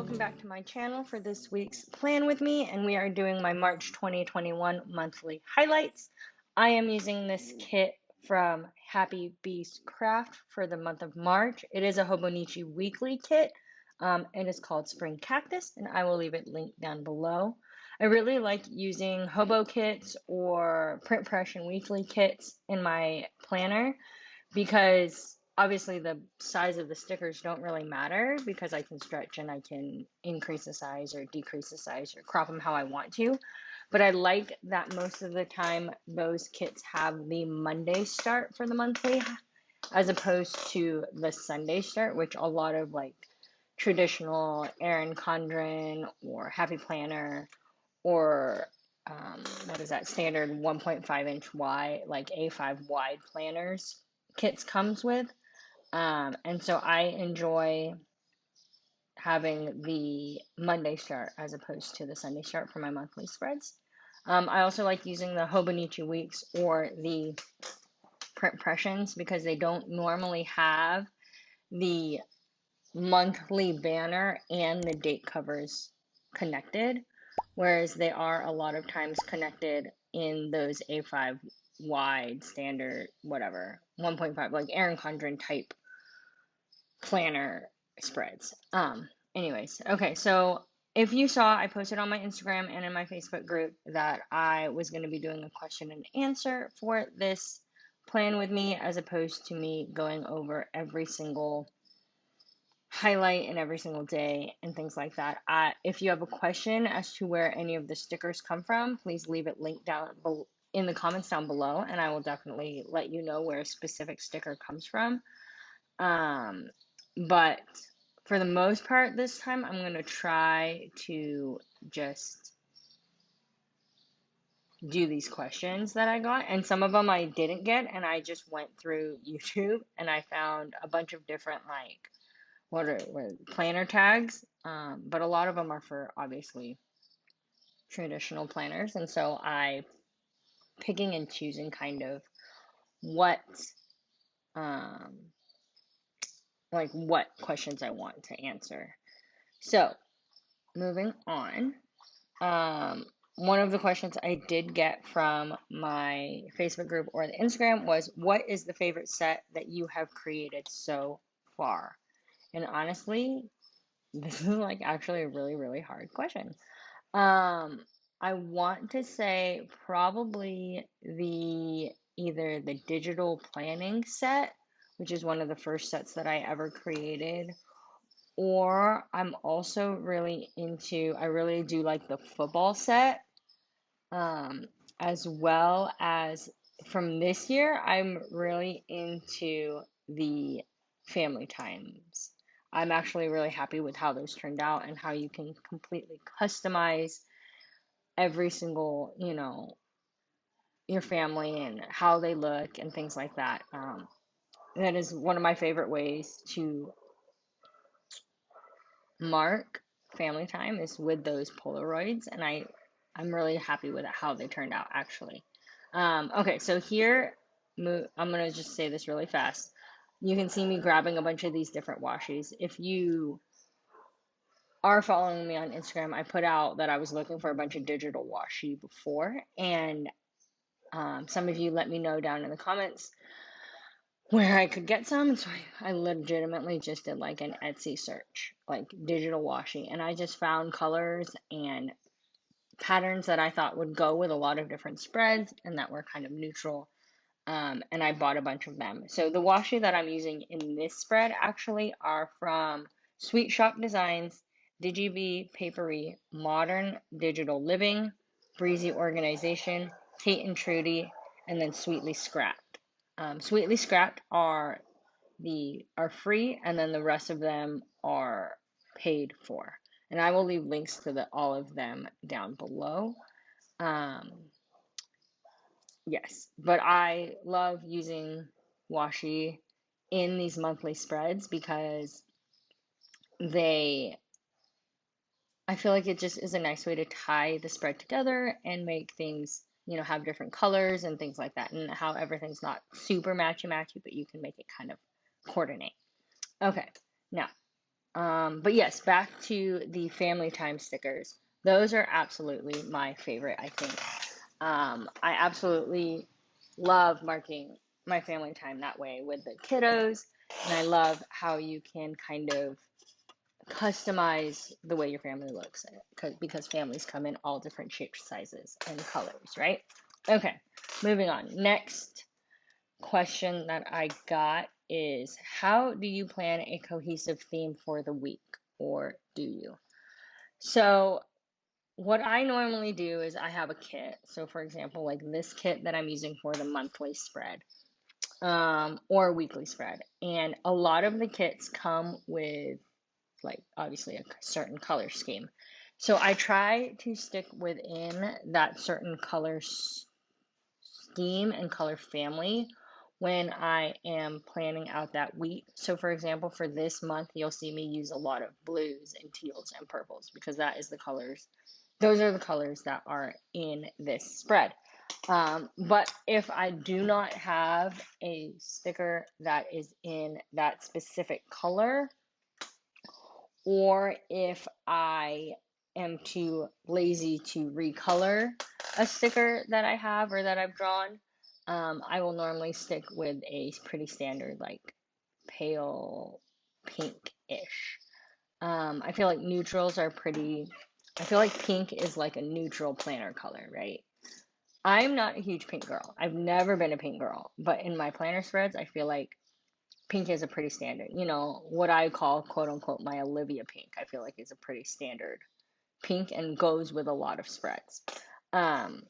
welcome back to my channel for this week's plan with me, and we are doing my March 2021 monthly highlights. I am using this kit from Happy Beast Craft for the month of March. It is a Hobonichi weekly kit. It is called Spring Cactus, and I will leave it linked down below. I really like using hobo kits or print press and weekly kits in my planner because obviously the size of the stickers don't really matter because I can stretch and I can increase the size or decrease the size or crop them how I want to. But I like that most of the time those kits have the Monday start for the monthly as opposed to the Sunday start, which a lot of like traditional Erin Condren or Happy Planner or what is that standard 1.5 inch wide, like A5 wide planners kits comes with. And so I enjoy having the Monday start as opposed to the Sunday start for my monthly spreads. I also like using the Hobonichi weeks or the print impressions because they don't normally have the monthly banner and the date covers connected, whereas they are a lot of times connected in those A5 wide standard whatever 1.5 like Erin Condren type planner spreads. Anyways, okay, so if you saw, I posted on my Instagram and in my Facebook group that I was going to be doing a question and answer for this plan with me as opposed to me going over every single highlight and every single day and things like that. If you have a question as to where any of the stickers come from, please leave it linked down in the comments down below, and I will definitely let you know where a specific sticker comes from. But for the most part this time, I'm going to try to just do these questions that I got. And some of them I didn't get, and I just went through YouTube and I found a bunch of different, like, what are planner tags. But a lot of them are for, obviously, traditional planners. And so I picking and choosing kind of what what questions I want to answer. So, moving on. One of the questions I did get from my Facebook group or the Instagram was, what is the favorite set that you have created so far? And honestly, this is like actually a really, really hard question. I want to say probably either the digital planning set, which is one of the first sets that I ever created, or I'm also really into, I really do like the football set, as well as from this year, I'm really into the family times. I'm actually really happy with how those turned out and how you can completely customize every single, your family and how they look and things like that. That is one of my favorite ways to mark family time is with those Polaroids, and I'm really happy with how they turned out actually. Okay, so here I'm gonna just say this really fast. You can see me grabbing a bunch of these different washies. If you are following me on Instagram, I put out that I was looking for a bunch of digital washi before, and some of you let me know down in the comments where I could get some. So I legitimately just did like an Etsy search, like digital washi, and I just found colors and patterns that I thought would go with a lot of different spreads and that were kind of neutral. And I bought a bunch of them. So the washi that I'm using in this spread actually are from Sweet Shop Designs, Digibee Papery, Modern Digital Living, Breezy Organization, Kate and Trudy, and then Sweetly Scrapped. Sweetly Scrapped are free, and then the rest of them are paid for. And I will leave links to all of them down below. Yes, but I love using washi in these monthly spreads because I feel like it just is a nice way to tie the spread together and make things, have different colors and things like that, and how everything's not super matchy-matchy, but you can make it kind of coordinate. Okay, now, But yes, back to the family time stickers. Those are absolutely my favorite, I think. I absolutely love marking my family time that way with the kiddos, and I love how you can kind of customize the way your family looks because families come in all different shapes, sizes, and colors, right? Okay, moving on. Next question that I got is how do you plan a cohesive theme for the week, or do you? So, what I normally do is I have a kit. So, for example, like this kit that I'm using for the monthly spread, or weekly spread, and a lot of the kits come with like obviously a certain color scheme. So I try to stick within that certain color scheme and color family when I am planning out that week. So for example, for this month, you'll see me use a lot of blues and teals and purples because that is the colors. Those are the colors that are in this spread. But if I do not have a sticker that is in that specific color, or if I am too lazy to recolor a sticker that I have or that I've drawn, I will normally stick with a pretty standard, like pale pink-ish. I feel like neutrals are pretty, I feel like pink is like a neutral planner color, right? I'm not a huge pink girl. I've never been a pink girl, but in my planner spreads, I feel like pink is a pretty standard. You know, what I call quote unquote my Olivia pink, I feel like is a pretty standard pink and goes with a lot of spreads. Um,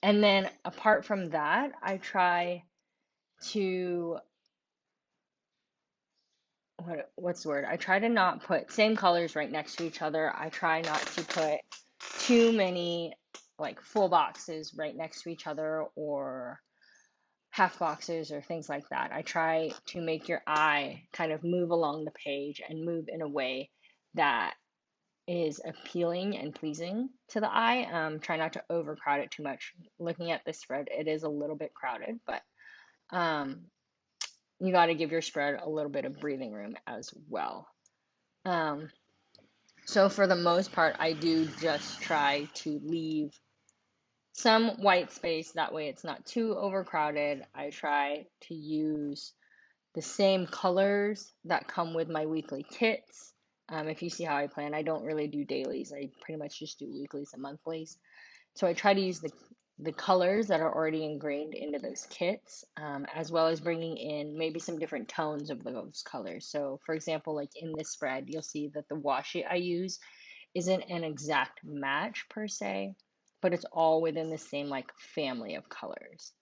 and then apart from that, I try to what's the word? I try to not put same colors right next to each other. I try not to put too many like full boxes right next to each other or half boxes or things like that. I try to make your eye kind of move along the page and move in a way that is appealing and pleasing to the eye. Try not to overcrowd it too much. Looking at this spread, it is a little bit crowded, but um, you got to give your spread a little bit of breathing room as well. Um, so for the most part, I do just try to leave some white space. That way it's not too overcrowded. I try to use the same colors that come with my weekly kits. If you see how I plan, I don't really do dailies. I pretty much just do weeklies and monthlies. So I try to use the colors that are already ingrained into those kits, as well as bringing in maybe some different tones of those colors. So for example, like in this spread, you'll see that the washi I use isn't an exact match per se, but it's all within the same like family of colors.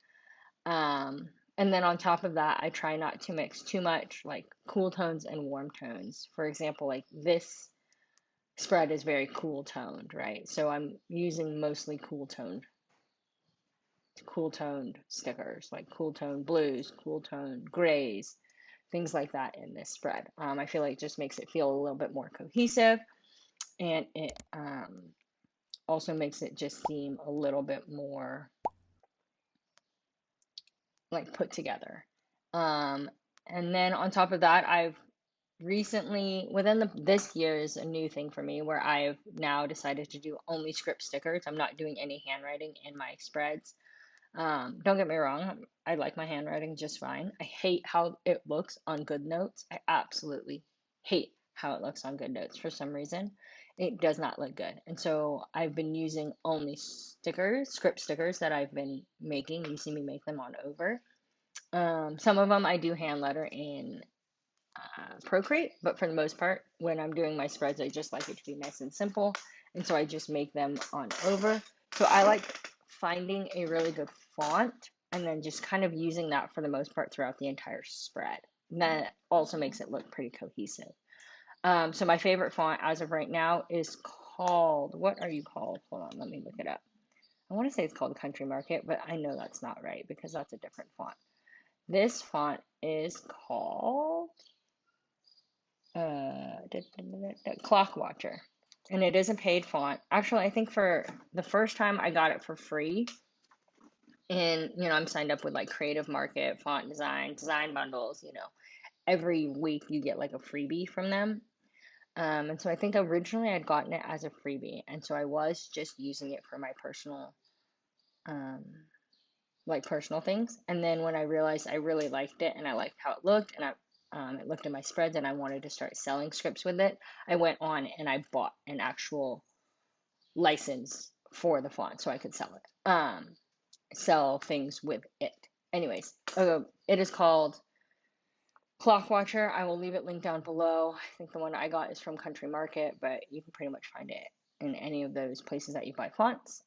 And then on top of that, I try not to mix too much like cool tones and warm tones. For example, like this spread is very cool toned, right? So I'm using mostly cool toned stickers, like cool toned blues, cool toned grays, things like that in this spread. I feel like it just makes it feel a little bit more cohesive, and it also makes it just seem a little bit more like put together. Um, and then on top of that, I've recently, this year is a new thing for me where I've now decided to do only script stickers. I'm not doing any handwriting in my spreads. Don't get me wrong, I like my handwriting just fine. I hate how it looks on Goodnotes. I absolutely hate how it looks on Goodnotes for some reason. It does not look good. And so I've been using only stickers, script stickers that I've been making. You see me make them on over. Some of them I do hand letter in Procreate, but for the most part, when I'm doing my spreads, I just like it to be nice and simple, and so I just make them on over. So I like finding a really good font and then just kind of using that for the most part throughout the entire spread. And that also makes it look pretty cohesive. So my favorite font as of right now is called, what are you called? Hold on, let me look it up. I want to say it's called Country Market, but I know that's not right because that's a different font. This font is called Clock Watcher, and it is a paid font. Actually, I think for the first time I got it for free, and I'm signed up with like Creative Market, Font Design, Design Bundles. Every week you get like a freebie from them. And so I think originally I'd gotten it as a freebie, and so I was just using it for my personal, um, like personal things. And then when I realized I really liked it and I liked how it looked, and it looked at my spreads, and I wanted to start selling scripts with it, I went on and I bought an actual license for the font so I could sell it. Sell things with it. Anyways, it is called Clockwatcher. I will leave it linked down below. I think the one I got is from Country Market, but you can pretty much find it in any of those places that you buy fonts.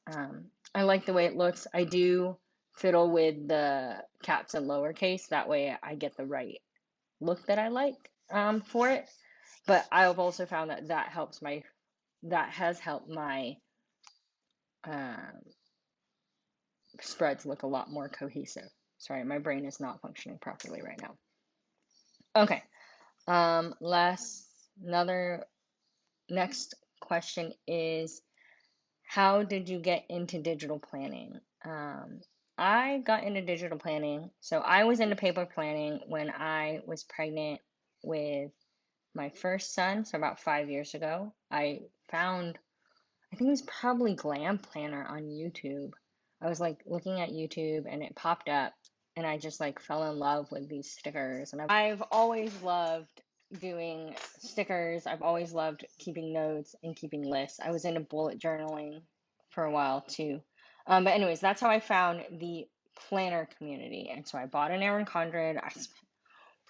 I like the way it looks. I do fiddle with the caps and lowercase. That way I get the right look that I like for it. But I've also found that that has helped my um, spreads look a lot more cohesive. Sorry, my brain is not functioning properly right now. Okay. Next question is, how did you get into digital planning? I got into digital planning. So I was into paper planning when I was pregnant with my first son. So about 5 years ago, I think it was probably Glam Planner on YouTube. I was like looking at YouTube and it popped up, and I just like fell in love with these stickers. And I've always loved doing stickers. I've always loved keeping notes and keeping lists. I was into bullet journaling for a while too. But anyways, that's how I found the planner community. And so I bought an Erin Condren. I spent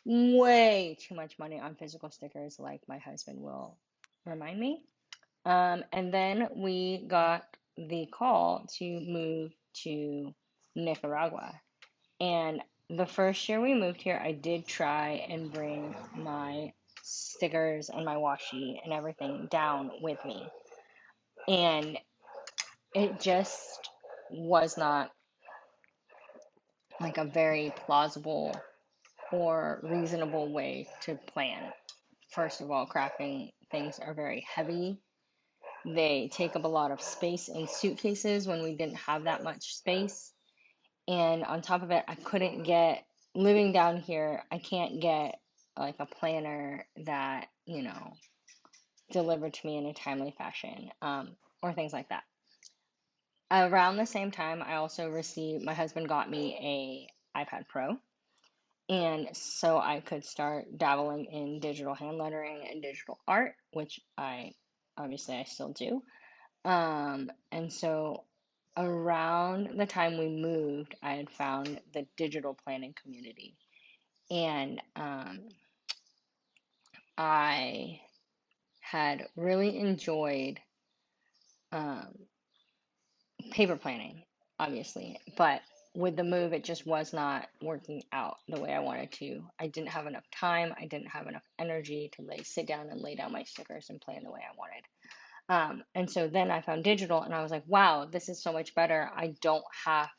way too much money on physical stickers, like my husband will remind me. And then we got the call to move to Nicaragua. And the first year we moved here, I did try and bring my stickers and my washi and everything down with me. And it just was not like a very plausible or reasonable way to plan. First of all, crafting things are very heavy. They take up a lot of space in suitcases when we didn't have that much space. And on top of it, living down here, I can't get like a planner that, delivered to me in a timely fashion, or things like that. Around the same time, my husband got me a iPad Pro. And so I could start dabbling in digital hand lettering and digital art, which I still do. And so around the time we moved, I had found the digital planning community. And I had really enjoyed um, paper planning, obviously. But with the move, it just was not working out the way I wanted to. I didn't have enough time. I didn't have enough energy to sit down and lay down my stickers and plan the way I wanted. And so then I found digital and I was like, wow, this is so much better. I don't have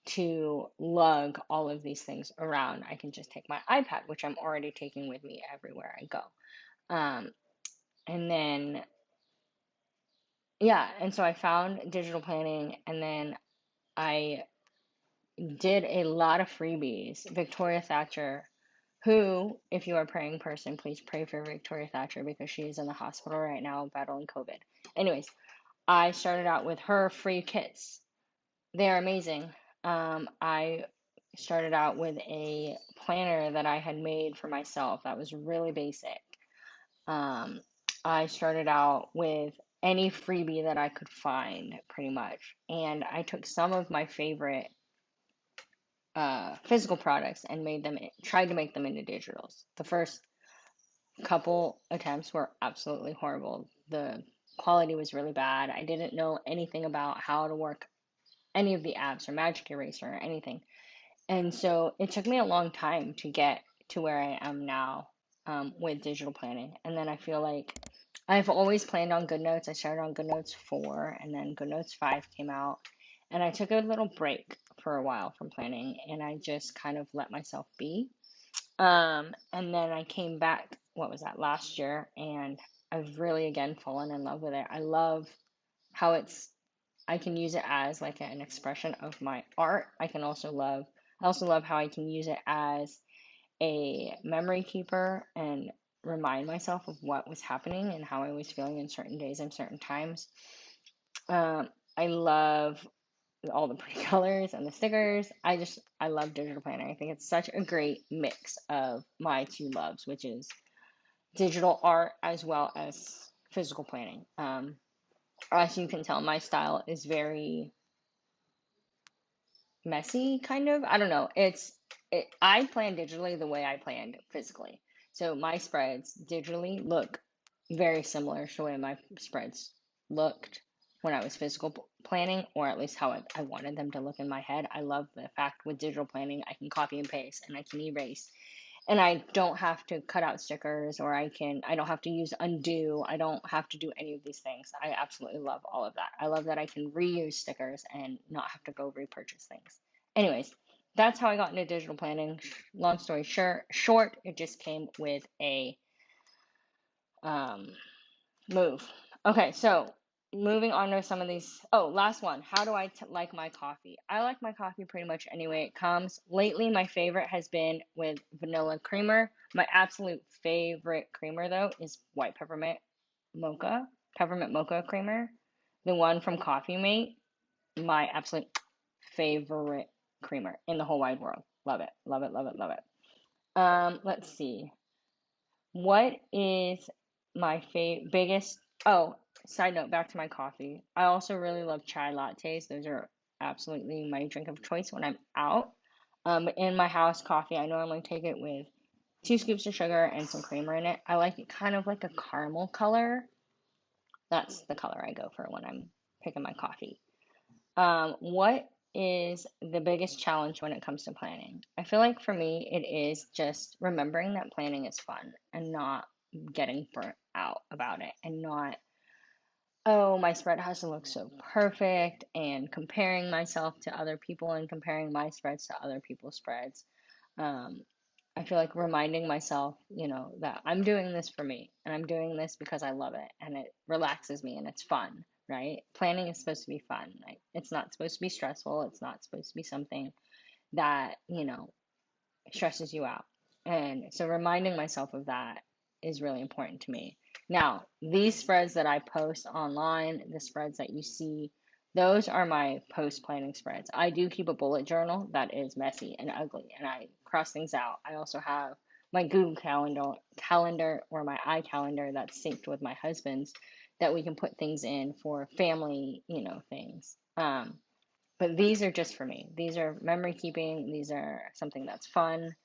to lug all of these things around. I can just take my iPad, which I'm already taking with me everywhere I go. And then, yeah, and so I found digital planning, and then I did a lot of freebies. Victoria Thatcher, who, if you are a praying person, please pray for Victoria Thatcher because she is in the hospital right now battling COVID. Anyways, I started out with her free kits. They are amazing. I started out with a planner that I had made for myself that was really basic. I started out with any freebie that I could find, pretty much. And I took some of my favorite physical products and tried to make them into digitals. The first couple attempts were absolutely horrible. The quality was really bad. I didn't know anything about how to work any of the apps or Magic Eraser or anything. And so it took me a long time to get to where I am now with digital planning. And then I feel like I've always planned on Goodnotes. I started on Goodnotes 4, and then Goodnotes 5 came out. And I took a little break for a while from planning, and I just kind of let myself be. And then I came back, what was that, last year, and I've really again fallen in love with it. I love how I can use it as like an expression of my art. I also love how I can use it as a memory keeper and remind myself of what was happening and how I was feeling in certain days and certain times. I love all the pretty colors and the stickers. I love digital planning. I think it's such a great mix of my two loves, which is digital art as well as physical planning. As you can tell, my style is very messy, kind of. I don't know. I plan digitally the way I planned physically. So my spreads digitally look very similar to the way my spreads looked when I was physical planning, or at least how I wanted them to look in my head. I love the fact with digital planning, I can copy and paste and I can erase. And I don't have to cut out stickers, or I don't have to use undo. I don't have to do any of these things. I absolutely love all of that. I love that I can reuse stickers and not have to go repurchase things. Anyways, that's how I got into digital planning. Long story short, it just came with a um, move. Okay, so moving on to some of these. Oh, last one. How do I like my coffee? I like my coffee pretty much any way it comes. Lately, my favorite has been with vanilla creamer. My absolute favorite creamer, though, is white peppermint mocha creamer. The one from Coffee Mate. My absolute favorite creamer in the whole wide world. Love it, love it, love it, love it. Let's see. What is my biggest? Oh, side note, back to my coffee. I also really love chai lattes. Those are absolutely my drink of choice when I'm out. In my house, coffee, I normally take it with 2 scoops of sugar and some creamer in it. I like it kind of like a caramel color. That's the color I go for when I'm picking my coffee. What is the biggest challenge when it comes to planning? I feel like for me, it is just remembering that planning is fun and not getting burnt out about it and not, oh, my spread has to look so perfect and comparing myself to other people and comparing my spreads to other people's spreads. Um, I feel like reminding myself, that I'm doing this for me and I'm doing this because I love it and it relaxes me and it's fun, right? Planning is supposed to be fun. Like, it's not supposed to be stressful. It's not supposed to be something that, stresses you out. And so reminding myself of that is really important to me. Now, these spreads that I post online, the spreads that you see, those are my post planning spreads. I do keep a bullet journal that is messy and ugly, and I cross things out. I also have my Google calendar or my iCalendar that's synced with my husband's that we can put things in for family, things. But these are just for me. These are memory keeping. These are something that's fun.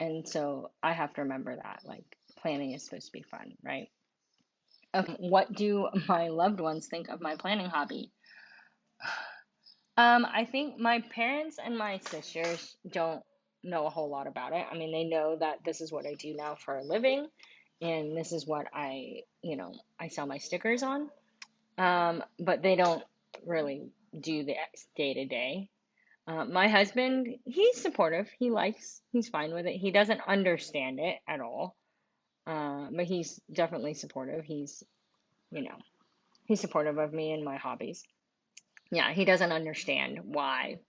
And so I have to remember that. Like, planning is supposed to be fun, right? Okay, what do my loved ones think of my planning hobby? I think my parents and my sisters don't know a whole lot about it. I mean, they know that this is what I do now for a living, and this is what I sell my stickers on. But they don't really do the day to day. My husband, he's supportive. He's fine with it. He doesn't understand it at all. But he's definitely supportive. You know, he's supportive of me and my hobbies. Yeah, he doesn't understand why.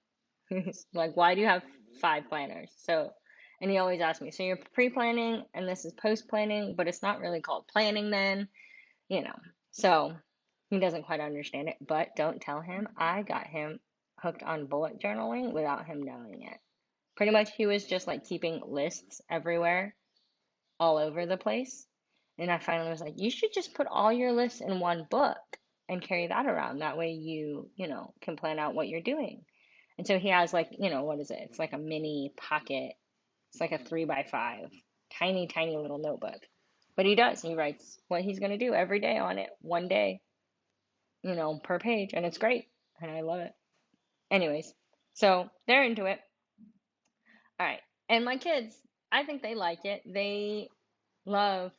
Like, why do you have 5 planners? So, and he always asks me, so you're pre-planning and this is post-planning, but it's not really called planning then, you know. So, he doesn't quite understand it, but don't tell him I got him hooked on bullet journaling without him knowing it. Pretty much, he was just like keeping lists everywhere, all over the place. And I finally was like, you should just put all your lists in one book and carry that around. That way you can plan out what you're doing. And so he has like, what is it? It's like a mini pocket. It's like a 3x5, tiny, tiny little notebook. But he does. He writes what he's going to do every day on it, one day, per page. And it's great. And I love it. Anyways, so they're into it. All right. And my kids, I think they like it. Love,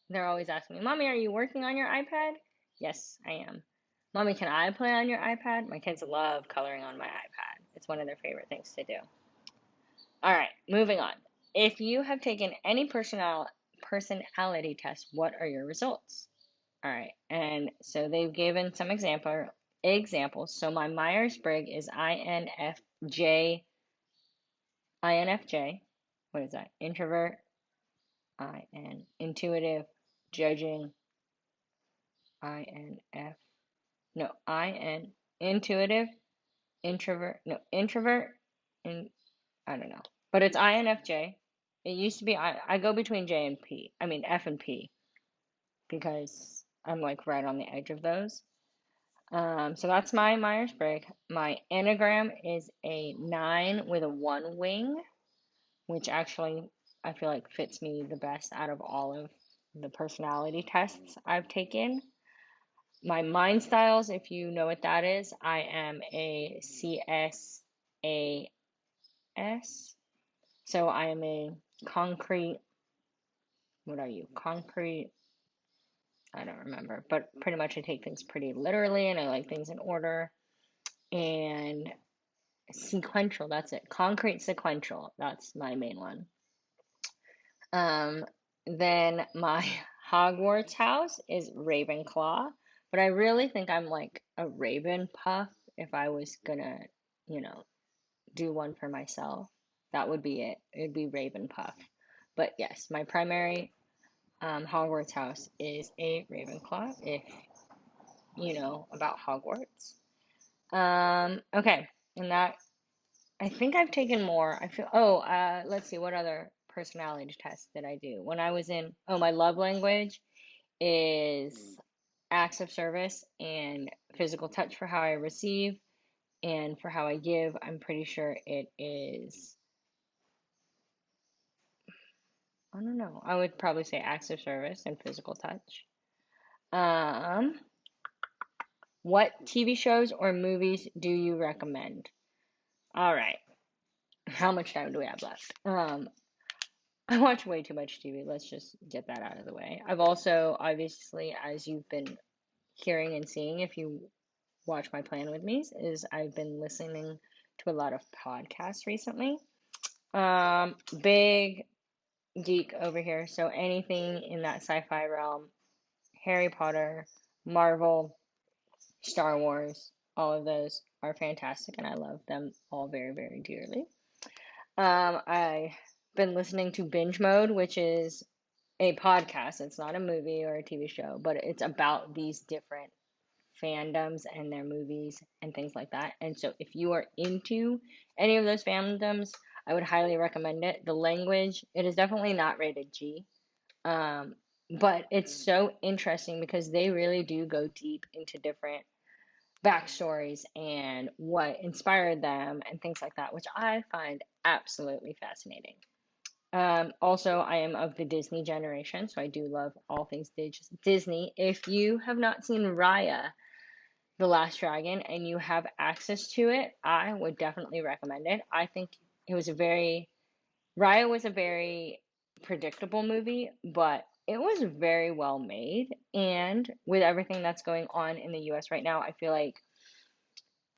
they're always asking me, Mommy, are you working on your iPad? Yes, I am. Mommy, can I play on your iPad? My kids love coloring on my iPad. It's one of their favorite things to do. All right, moving on. If you have taken any personality test, what are your results? All right, and so they've given some examples. So my Myers-Briggs is INFJ. INFJ. What is that? Introvert, I-N. Intuitive, judging, I-N-F. No, I-N. Intuitive, introvert. No, introvert, and I don't know. But it's INFJ. It used to be, I go between J and P. I mean, F and P, because I'm like right on the edge of those. So that's my Myers-Briggs. My Enneagram is a 9 with a 1 wing, which actually I feel like fits me the best out of all of the personality tests I've taken. My mind styles, if you know what that is, I am a CSAS. So I am a concrete, what are you? Concrete, I don't remember, but pretty much I take things pretty literally and I like things in order. And sequential, that's it. Concrete sequential, that's my main one. Then my Hogwarts house is Ravenclaw, but I really think I'm like a Raven puff if I was gonna, you know, do one for myself. That would be it. It would be Raven puff. But yes, my primary Hogwarts house is a Ravenclaw, if you know about Hogwarts. Okay, and that I think I've taken more. I feel, let's see, what other personality tests did I do? When I was in, my love language is acts of service and physical touch for how I receive, and for how I give, I'm pretty sure it is, I don't know, I would probably say acts of service and physical touch. What TV shows or movies do you recommend? All right. How much time do we have left? I watch way too much TV. Let's just get that out of the way. I've also, obviously, as you've been hearing and seeing, if you watch my plan with me, is I've been listening to a lot of podcasts recently. Big geek over here. So anything in that sci-fi realm, Harry Potter, Marvel, Star Wars, all of those are fantastic, and I love them all very, very dearly. I've been listening to Binge Mode, which is a podcast. It's not a movie or a TV show, but it's about these different fandoms and their movies and things like that. And so if you are into any of those fandoms, I would highly recommend it. The language, it is definitely not rated G. But it's so interesting because they really do go deep into different backstories and what inspired them and things like that, which I find absolutely fascinating. Also, I am of the Disney generation, so I do love all things Disney. If you have not seen Raya, The Last Dragon, and you have access to it, I would definitely recommend it. I think it was Raya was a very predictable movie, but it was very well made. And with everything that's going on in the US right now, I feel like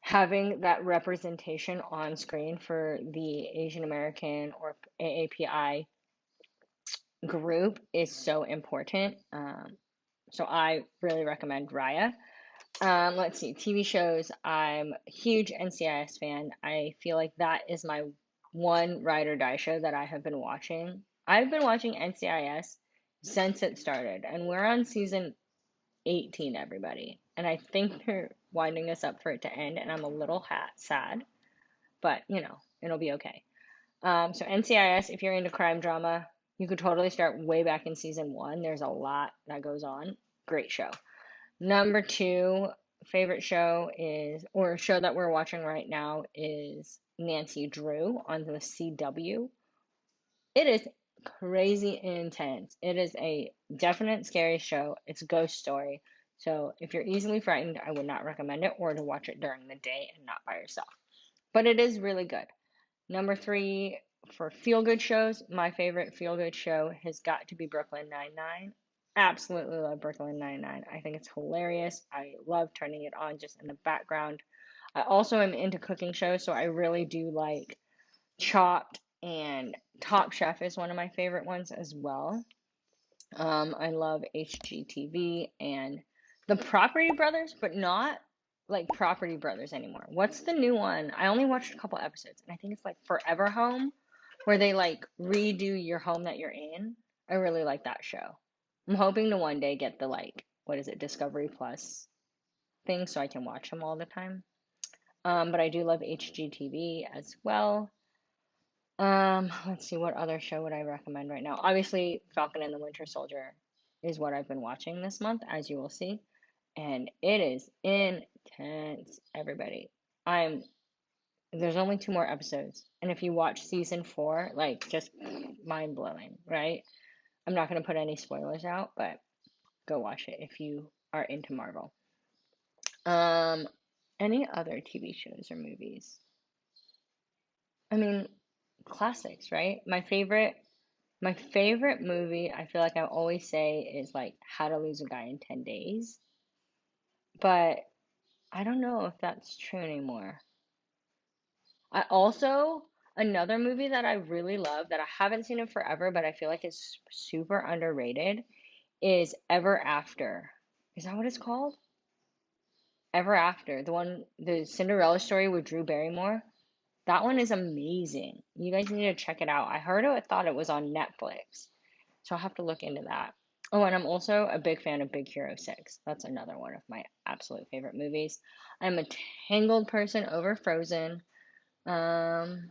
having that representation on screen for the Asian American or AAPI group is so important. So I really recommend Raya. Let's see, TV shows. I'm a huge NCIS fan. I feel like that is my one ride or die show that I have been watching. I've been watching NCIS since it started, and we're on season 18, everybody. And I think they're winding us up for it to end, and I'm a little sad, but it'll be okay. So NCIS, if you're into crime drama, you could totally start way back in season 1. There's a lot that goes on. Great show. Number 2 favorite show is, or show that we're watching right now, is Nancy Drew on the CW. It is crazy intense. It is a definite scary show. It's a ghost story. So if you're easily frightened, I would not recommend it, or to watch it during the day and not by yourself. But it is really good. Number 3 for feel-good shows, my favorite feel-good show has got to be Brooklyn Nine-Nine. Absolutely love Brooklyn Nine-Nine. I think it's hilarious. I love turning it on just in the background. I also am into cooking shows, so I really do like Chopped, and Top Chef is one of my favorite ones as well. I love HGTV and the Property Brothers, but not like Property Brothers anymore. What's the new one? I only watched a couple episodes, and I think it's like Forever Home, where they like redo your home that you're in. I really like that show. I'm hoping to one day get the like, what is it, Discovery Plus thing so I can watch them all the time. But I do love HGTV as well. Let's see, what other show would I recommend right now? Obviously, Falcon and the Winter Soldier is what I've been watching this month, as you will see, and it is intense, everybody. I'm There's only 2 more episodes, and if you watch season 4, like just mind blowing, right? I'm not gonna put any spoilers out, but go watch it if you are into Marvel. Um, any other TV shows or movies? I mean, classics, right? My favorite movie, I feel like I always say, is like How to Lose a Guy in 10 Days. But I don't know if that's true anymore. I also, another movie that I really love that I haven't seen in forever, but I feel like it's super underrated is Ever After. Is that what it's called? Ever After. The Cinderella story with Drew Barrymore. That one is amazing. You guys need to check it out. I thought it was on Netflix. So I'll have to look into that. Oh, and I'm also a big fan of Big Hero 6. That's another one of my absolute favorite movies. I'm a Tangled person over Frozen. Um,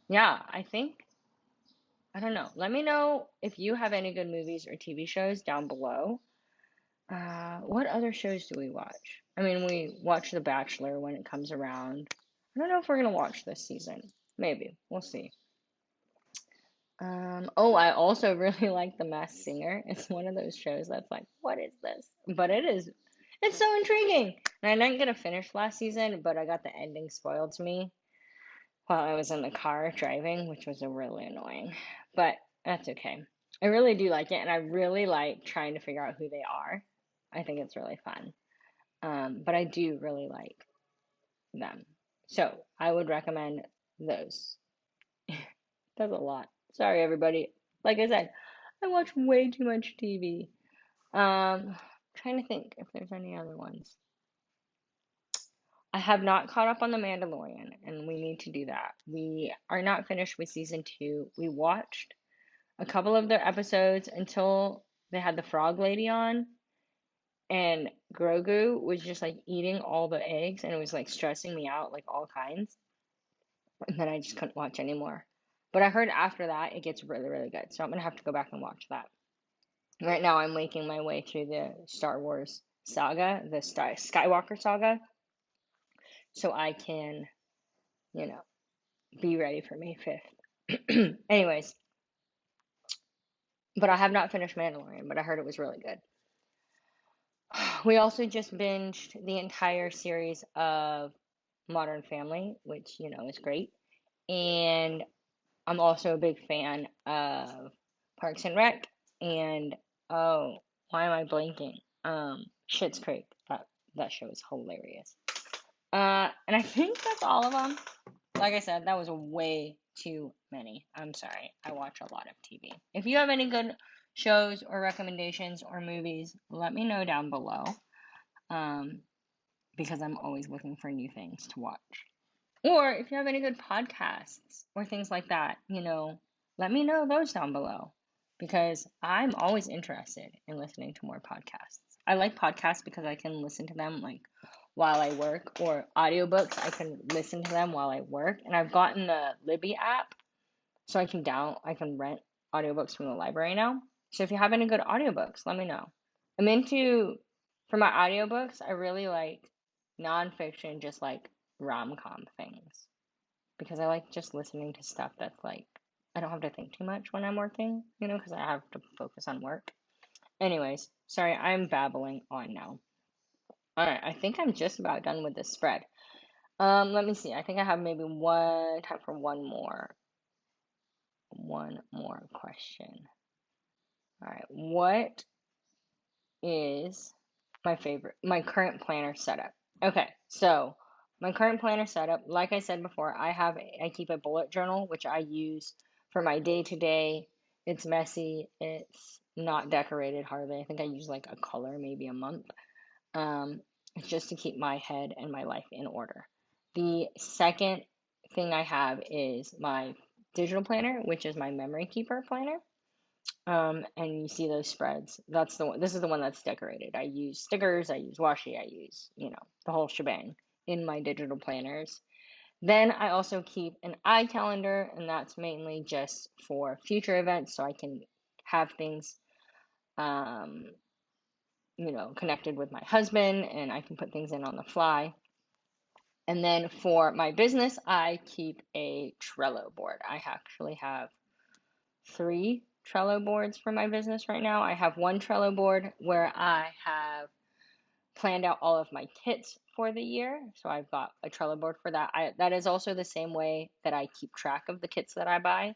yeah, I don't know. Let me know if you have any good movies or TV shows down below. What other shows do we watch? I mean, we watch The Bachelor when it comes around. I don't know if we're gonna watch this season. Maybe. We'll see. Oh, I also really like The Masked Singer. It's one of those shows that's like, what is this? But it's so intriguing. And I didn't get to finish last season, but I got the ending spoiled to me while I was in the car driving, which was really annoying. But that's okay. I really do like it, and I really like trying to figure out who they are. I think it's really fun. But I do really like them. So I would recommend those. That's a lot. Sorry, everybody. Like I said, I watch way too much TV. Trying to think if there's any other ones. I have not caught up on The Mandalorian, and we need to do that. We are not finished with season 2. We watched a couple of their episodes until they had the frog lady on, and Grogu was just like eating all the eggs, and it was like stressing me out, like all kinds. And then I just couldn't watch anymore. But I heard after that it gets really, really good, so I'm gonna have to go back and watch that. Right now, I'm making my way through the Star Wars saga, the Skywalker saga, so I can, you know, be ready for May 5th. Anyways, but I have not finished Mandalorian, but I heard it was really good. We also just binged the entire series of Modern Family, which, is great. And I'm also a big fan of Parks and Rec and, oh, why am I blanking? Schitt's Creek. That show is hilarious. And I think that's all of them. Like I said, that was way too many. I'm sorry. I watch a lot of TV. If you have any good shows or recommendations or movies, let me know down below. Because I'm always looking for new things to watch. Or if you have any good podcasts or things like that, let me know those down below. Because I'm always interested in listening to more podcasts. I like podcasts because I can listen to them like while I work, or audiobooks, I can listen to them while I work. And I've gotten the Libby app, so I can rent audiobooks from the library now. So if you have any good audiobooks, let me know. For my audiobooks, I really like nonfiction, just like rom-com things. Because I like just listening to stuff that's like, I don't have to think too much when I'm working, because I have to focus on work. Anyways, sorry, I'm babbling on now. Alright, I think I'm just about done with this spread. Let me see. I think I have maybe time for one more question. Alright, what is my current planner setup? Okay, so my current planner setup, like I said before, I keep a bullet journal, which I use for my day-to-day. It's messy. It's not decorated hardly. I think I use like a color maybe a month. It's just to keep my head and my life in order. The second thing I have is my digital planner, which is my memory keeper planner. And you see those spreads. That's the one. This is the one that's decorated. I use stickers, I use washi, I use, the whole shebang in my digital planners. Then I also keep an iCalendar, and that's mainly just for future events so I can have things, um, connected with my husband and I can put things in on the fly. And then for my business, I keep a Trello board. I actually have 3 Trello boards for my business right now. I have one Trello board where I have planned out all of my kits for the year. So I've got a Trello board for that. That is also the same way that I keep track of the kits that I buy.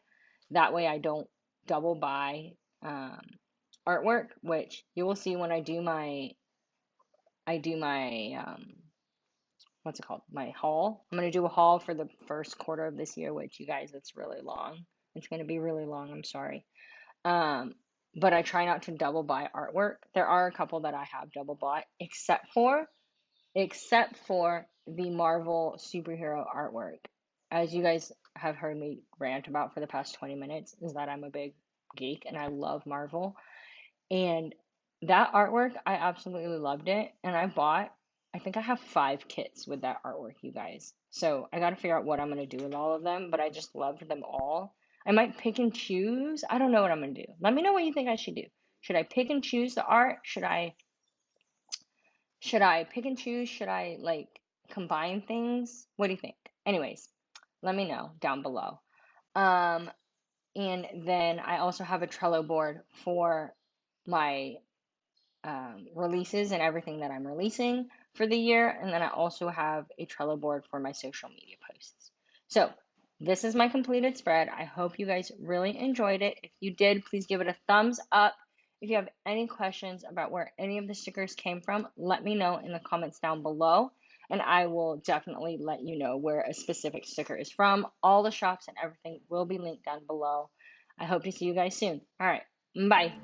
That way I don't double buy artwork, which you will see when I do my what's it called? My haul. I'm going to do a haul for the first quarter of this year, which you guys, it's really long. It's going to be really long. I'm sorry. Um, but I try not to double buy artwork. There are a couple that I have double bought, except for the Marvel superhero artwork. As you guys have heard me rant about for the past 20 minutes, is that I'm a big geek and I love Marvel. And that artwork, I absolutely loved it. And I think I have 5 kits with that artwork, you guys. So I got to figure out what I'm going to do with all of them, but I just loved them all. I might pick and choose. I don't know what I'm going to do. Let me know what you think I should do. Should I pick and choose the art? Should I pick and choose? Should I like combine things? What do you think? Anyways, let me know down below. Um, and then I also have a Trello board for my releases and everything that I'm releasing for the year. And then I also have a Trello board for my social media posts. So this is my completed spread. I hope you guys really enjoyed it. If you did, please give it a thumbs up. If you have any questions about where any of the stickers came from, let me know in the comments down below. And I will definitely let you know where a specific sticker is from. All the shops and everything will be linked down below. I hope to see you guys soon. All right, bye.